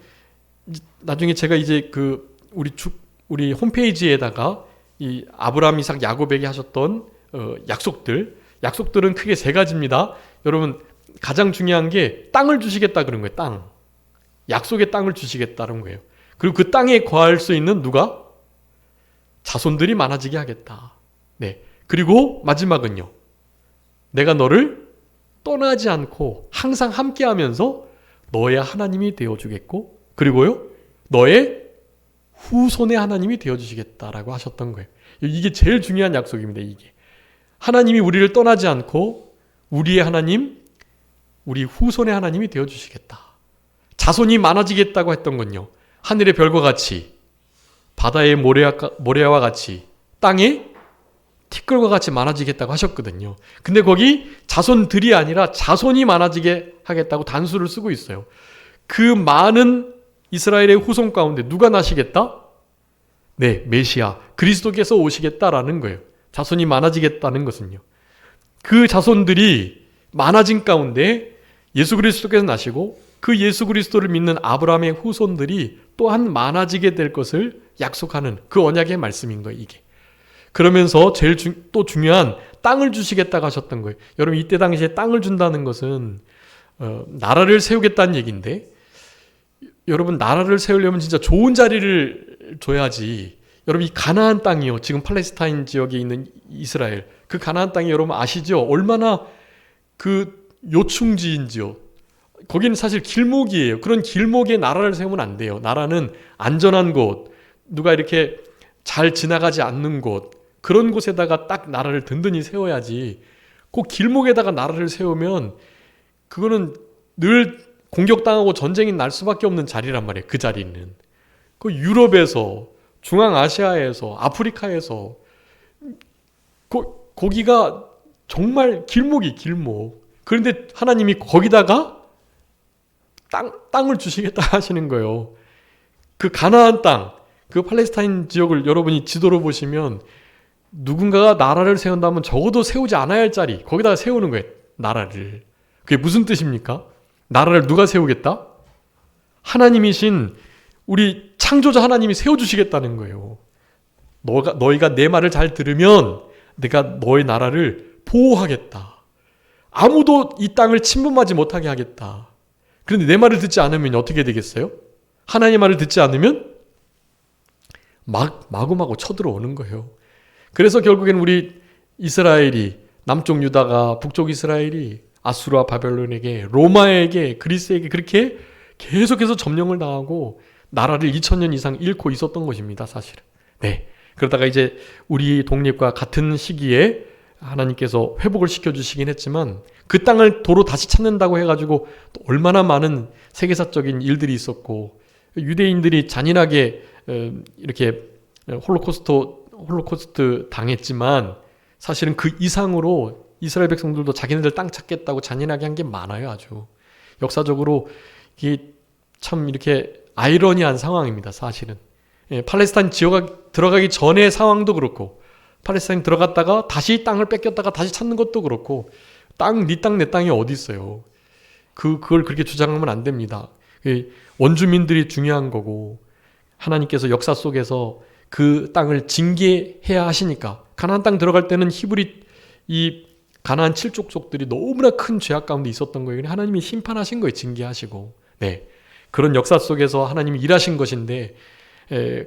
나중에 제가 이제 우리 홈페이지에다가 이 아브라함, 이삭, 야곱에게 하셨던 약속들은 크게 세 가지입니다. 여러분 가장 중요한 게 땅을 주시겠다 그런 거예요. 땅. 약속의 땅을 주시겠다는 거예요. 그리고 그 땅에 거할 수 있는 누가? 자손들이 많아지게 하겠다. 네. 그리고 마지막은요. 내가 너를 떠나지 않고 항상 함께하면서 너의 하나님이 되어주겠고, 그리고요. 너의 후손의 하나님이 되어주시겠다라고 하셨던 거예요. 이게 제일 중요한 약속입니다. 이게. 하나님이 우리를 떠나지 않고 우리의 하나님, 우리 후손의 하나님이 되어주시겠다. 자손이 많아지겠다고 했던 건요. 하늘의 별과 같이, 바다의 모래와 같이, 땅의 티끌과 같이 많아지겠다고 하셨거든요. 근데 거기 자손들이 아니라 자손이 많아지게 하겠다고 단수를 쓰고 있어요. 그 많은 이스라엘의 후손 가운데 누가 나시겠다? 네, 메시아, 그리스도께서 오시겠다라는 거예요. 자손이 많아지겠다는 것은요. 그 자손들이 많아진 가운데 예수 그리스도께서 나시고 그 예수 그리스도를 믿는 아브라함의 후손들이 또한 많아지게 될 것을 약속하는 그 언약의 말씀인 거예요, 이게. 그러면서 제일 또 중요한 땅을 주시겠다고 하셨던 거예요. 여러분 이때 당시에 땅을 준다는 것은 나라를 세우겠다는 얘기인데, 여러분 나라를 세우려면 진짜 좋은 자리를 줘야지. 여러분 이 가나안 땅이요, 지금 팔레스타인 지역에 있는 이스라엘, 그 가나안 땅이 여러분 아시죠? 얼마나 그 요충지인지요. 거기는 사실 길목이에요. 그런 길목에 나라를 세우면 안 돼요. 나라는 안전한 곳, 누가 이렇게 잘 지나가지 않는 곳, 그런 곳에다가 딱 나라를 든든히 세워야지. 그 길목에다가 나라를 세우면 그거는 늘 공격당하고 전쟁이 날 수밖에 없는 자리란 말이에요. 그 자리는. 그 유럽에서, 중앙아시아에서, 아프리카에서 거기가 정말 길목. 그런데 하나님이 거기다가 땅을 주시겠다 하시는 거예요. 그 가나안 땅, 그 팔레스타인 지역을 여러분이 지도로 보시면 누군가가 나라를 세운다면 적어도 세우지 않아야 할 자리, 거기다가 세우는 거예요. 나라를. 그게 무슨 뜻입니까? 나라를 누가 세우겠다? 하나님이신 우리 창조자 하나님이 세워주시겠다는 거예요. 너희가 내 말을 잘 들으면 내가 너의 나라를 보호하겠다. 아무도 이 땅을 침범하지 못하게 하겠다. 그런데 내 말을 듣지 않으면 어떻게 되겠어요? 하나님의 말을 듣지 않으면 마구마구 쳐들어오는 거예요. 그래서 결국엔 우리 이스라엘이, 남쪽 유다가 북쪽 이스라엘이 아수르와 바벨론에게, 로마에게, 그리스에게 그렇게 계속해서 점령을 당하고 나라를 2000년 이상 잃고 있었던 것입니다, 사실은. 네. 그러다가 이제 우리 독립과 같은 시기에 하나님께서 회복을 시켜주시긴 했지만 그 땅을 도로 다시 찾는다고 해가지고 또 얼마나 많은 세계사적인 일들이 있었고, 유대인들이 잔인하게 이렇게 홀로코스트 당했지만 사실은 그 이상으로 이스라엘 백성들도 자기네들 땅 찾겠다고 잔인하게 한 게 많아요. 아주 역사적으로 이게 참 이렇게 아이러니한 상황입니다, 사실은. 팔레스타인 지역 들어가기 전의 상황도 그렇고, 팔레스타인 들어갔다가 다시 땅을 뺏겼다가 다시 찾는 것도 그렇고, 네 땅 내 땅이 어디 있어요. 그걸 그렇게 주장하면 안 됩니다. 원주민들이 중요한 거고, 하나님께서 역사 속에서 그 땅을 징계해야 하시니까, 가나안 땅 들어갈 때는 히브리 이 가나안 7족속들이 너무나 큰 죄악 가운데 있었던 거예요. 하나님이 심판하신 거예요. 징계하시고. 네. 그런 역사 속에서 하나님이 일하신 것인데,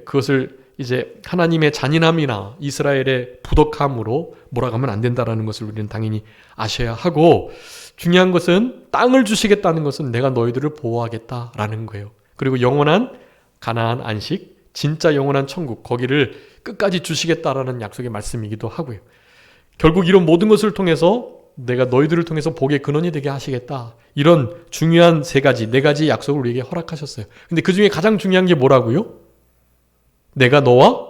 그것을 이제 하나님의 잔인함이나 이스라엘의 부덕함으로 몰아가면 안 된다는 것을 우리는 당연히 아셔야 하고, 중요한 것은 땅을 주시겠다는 것은 내가 너희들을 보호하겠다라는 거예요. 그리고 영원한 가나안 안식, 진짜 영원한 천국, 거기를 끝까지 주시겠다라는 약속의 말씀이기도 하고요. 결국 이런 모든 것을 통해서 내가 너희들을 통해서 복의 근원이 되게 하시겠다. 이런 중요한 네 가지 약속을 우리에게 허락하셨어요. 근데 그 중에 가장 중요한 게 뭐라고요? 내가 너와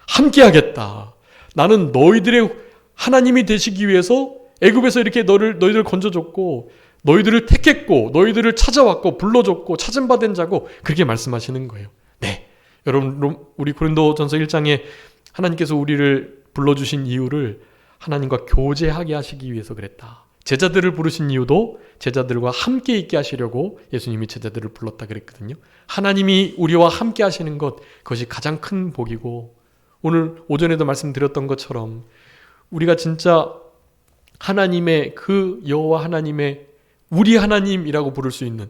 함께 하겠다. 나는 너희들의 하나님이 되시기 위해서 애굽에서 이렇게 너희들을 건져줬고, 너희들을 택했고, 너희들을 찾아왔고, 불러줬고, 찾은 바 된 자고, 그렇게 말씀하시는 거예요. 네. 여러분, 우리 고린도전서 1장에 하나님께서 우리를 불러주신 이유를 하나님과 교제하게 하시기 위해서 그랬다. 제자들을 부르신 이유도 제자들과 함께 있게 하시려고 예수님이 제자들을 불렀다 그랬거든요. 하나님이 우리와 함께 하시는 것, 그것이 가장 큰 복이고, 오늘 오전에도 말씀드렸던 것처럼 우리가 진짜 하나님의, 그 여호와 하나님의 우리 하나님이라고 부를 수 있는,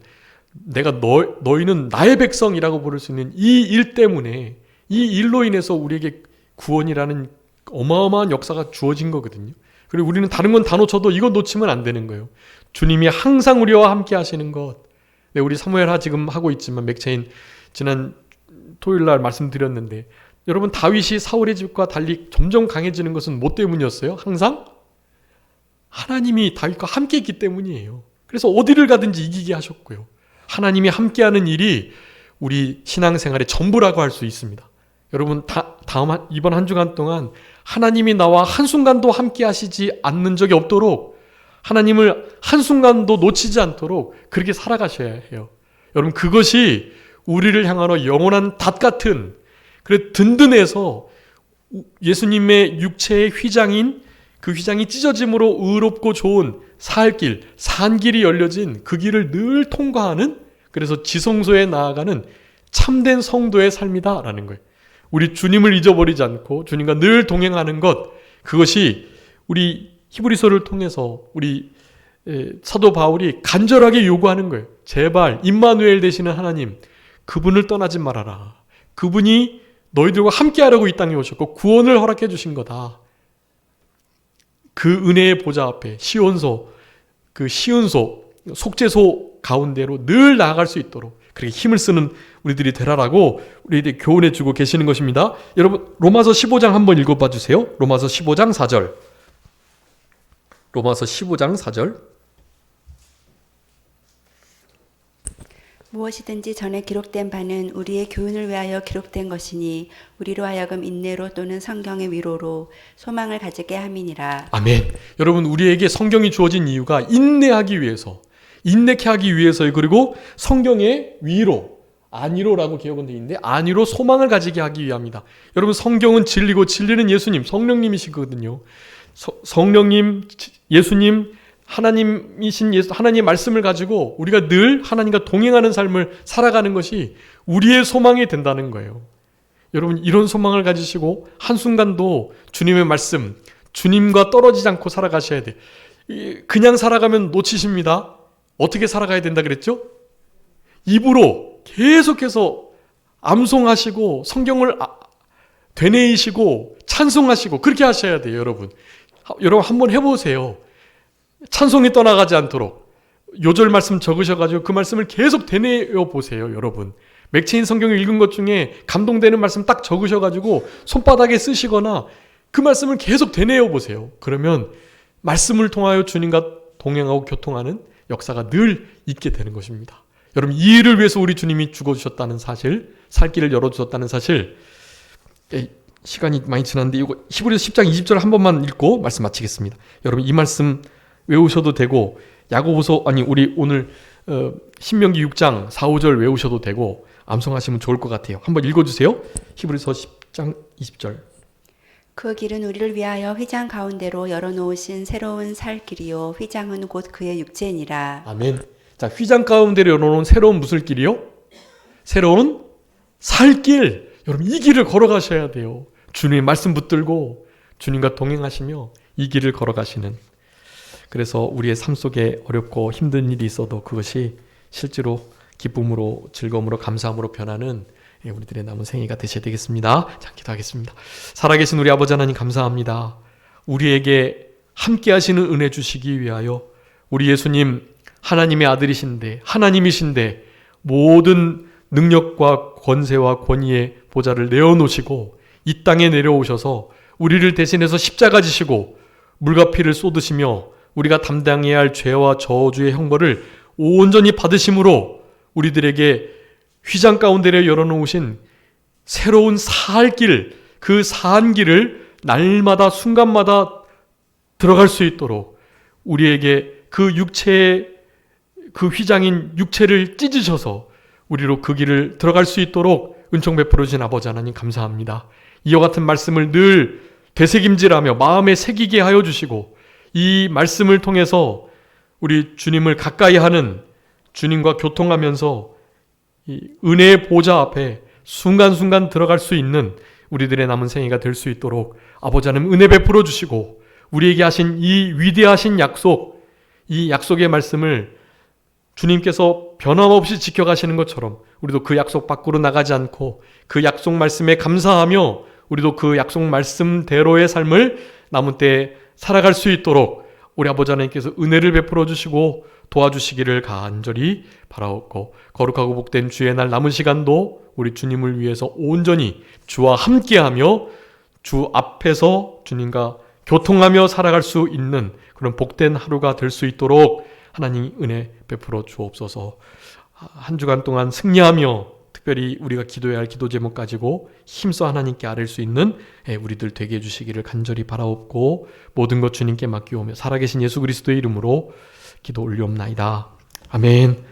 내가 너희는 나의 백성이라고 부를 수 있는 이 일 때문에, 이 일로 인해서 우리에게 구원이라는 어마어마한 역사가 주어진 거거든요. 그리고 우리는 다른 건 다 놓쳐도 이거 놓치면 안 되는 거예요. 주님이 항상 우리와 함께 하시는 것. 네, 우리 사무엘하 지금 하고 있지만 맥체인 지난 토요일 날 말씀드렸는데, 여러분 다윗이 사울의 집과 달리 점점 강해지는 것은 뭐 때문이었어요? 항상 하나님이 다윗과 함께 있기 때문이에요. 그래서 어디를 가든지 이기게 하셨고요. 하나님이 함께하는 일이 우리 신앙생활의 전부라고 할 수 있습니다. 여러분 이번 한 주간 동안 하나님이 나와 한순간도 함께 하시지 않는 적이 없도록, 하나님을 한순간도 놓치지 않도록 그렇게 살아가셔야 해요. 여러분 그것이 우리를 향하여 영원한 닷 같은, 그래 든든해서 예수님의 육체의 휘장인 그 휘장이 찢어짐으로 의롭고 좋은 살 길, 산 길이 열려진 그 길을 늘 통과하는, 그래서 지성소에 나아가는 참된 성도의 삶이다라는 거예요. 우리 주님을 잊어버리지 않고 주님과 늘 동행하는 것, 그것이 우리 히브리서를 통해서 우리 사도 바울이 간절하게 요구하는 거예요. 제발 임마누엘 되시는 하나님, 그분을 떠나지 말아라. 그분이 너희들과 함께하려고 이 땅에 오셨고 구원을 허락해 주신 거다. 그 은혜의 보좌 앞에 시온소, 그 시은소, 속죄소 가운데로 늘 나아갈 수 있도록 그렇게 힘을 쓰는 우리들이 되라라고 우리에게 교훈해 주고 계시는 것입니다. 여러분 로마서 15장 한번 읽어봐 주세요. 로마서 15장 4절. 로마서 15장 4절. 무엇이든지 전에 기록된 바는 우리의 교훈을 위하여 기록된 것이니 우리로 하여금 인내로 또는 성경의 위로로 소망을 가지게 함이니라. 아멘. 여러분 우리에게 성경이 주어진 이유가 인내하기 위해서, 인내케 하기 위해서요. 그리고 성경의 위로, 안위로라고 기억은 되어 있는데 안위로 소망을 가지게 하기 위함이다. 여러분 성경은 진리고 진리는 예수님, 성령님이시거든요. 성령님, 예수님, 하나님이신 하나님의 말씀을 가지고 우리가 늘 하나님과 동행하는 삶을 살아가는 것이 우리의 소망이 된다는 거예요. 여러분 이런 소망을 가지시고 한순간도 주님의 말씀, 주님과 떨어지지 않고 살아가셔야 돼. 그냥 살아가면 놓치십니다. 어떻게 살아가야 된다 그랬죠? 입으로 계속해서 암송하시고 성경을 되뇌이시고 찬송하시고 그렇게 하셔야 돼요. 여러분 한번 해보세요. 찬송이 떠나가지 않도록 요절 말씀 적으셔가지고 그 말씀을 계속 되뇌어 보세요. 여러분 맥체인 성경을 읽은 것 중에 감동되는 말씀 딱 적으셔가지고 손바닥에 쓰시거나 그 말씀을 계속 되뇌어 보세요. 그러면 말씀을 통하여 주님과 동행하고 교통하는 역사가 늘 있게 되는 것입니다. 여러분 이 일을 위해서 우리 주님이 죽어주셨다는 사실, 살 길을 열어주셨다는 사실, 시간이 많이 지났는데 이거 히브리서 10장 20절 한 번만 읽고 말씀 마치겠습니다. 여러분 이 말씀 외우셔도 되고 야고보서 우리 오늘 신명기 6장 4, 5절 외우셔도 되고 암송하시면 좋을 것 같아요. 한번 읽어주세요. 히브리서 10장 20절. 그 길은 우리를 위하여 휘장 가운데로 열어놓으신 새로운 살 길이요 휘장은 곧 그의 육체니라. 아멘. 자, 휘장 가운데로 열어놓은 새로운 무슨 길이요? 새로운 살 길. 여러분 이 길을 걸어가셔야 돼요. 주님의 말씀 붙들고 주님과 동행하시며 이 길을 걸어가시는, 그래서 우리의 삶 속에 어렵고 힘든 일이 있어도 그것이 실제로 기쁨으로, 즐거움으로, 감사함으로 변하는 우리들의 남은 생애가 되셔야 되겠습니다. 자, 기도하겠습니다. 살아계신 우리 아버지 하나님 감사합니다. 우리에게 함께 하시는 은혜 주시기 위하여 우리 예수님 하나님의 아들이신데, 하나님이신데 모든 능력과 권세와 권위의 보좌를 내어놓으시고 이 땅에 내려오셔서 우리를 대신해서 십자가 지시고 물과 피를 쏟으시며 우리가 담당해야 할 죄와 저주의 형벌을 온전히 받으심으로 우리들에게 휘장 가운데를 열어놓으신 새로운 살 길, 그 사한 길을 날마다 순간마다 들어갈 수 있도록 우리에게 그 육체의 그 휘장인 육체를 찢으셔서 우리로 그 길을 들어갈 수 있도록 은총 베풀어 주신 아버지 하나님 감사합니다. 이와 같은 말씀을 늘 되새김질하며 마음에 새기게 하여 주시고 이 말씀을 통해서 우리 주님을 가까이 하는, 주님과 교통하면서 이 은혜의 보좌 앞에 순간순간 들어갈 수 있는 우리들의 남은 생애가 될 수 있도록 아버지 하나님 은혜 베풀어 주시고, 우리에게 하신 이 위대하신 약속, 이 약속의 말씀을 주님께서 변함없이 지켜가시는 것처럼 우리도 그 약속 밖으로 나가지 않고 그 약속 말씀에 감사하며 우리도 그 약속 말씀대로의 삶을 남은 때에 살아갈 수 있도록 우리 아버지 하나님께서 은혜를 베풀어 주시고 도와주시기를 간절히 바라옵고, 거룩하고 복된 주의 날 남은 시간도 우리 주님을 위해서 온전히 주와 함께하며 주 앞에서 주님과 교통하며 살아갈 수 있는 그런 복된 하루가 될 수 있도록 하나님 은혜 베풀어 주옵소서. 한 주간 동안 승리하며 특별히 우리가 기도해야 할 기도 제목 가지고 힘써 하나님께 아뢰 수 있는 우리들 되게 해주시기를 간절히 바라옵고, 모든 것 주님께 맡기오며 살아계신 예수 그리스도의 이름으로 기도 올리옵나이다. 아멘.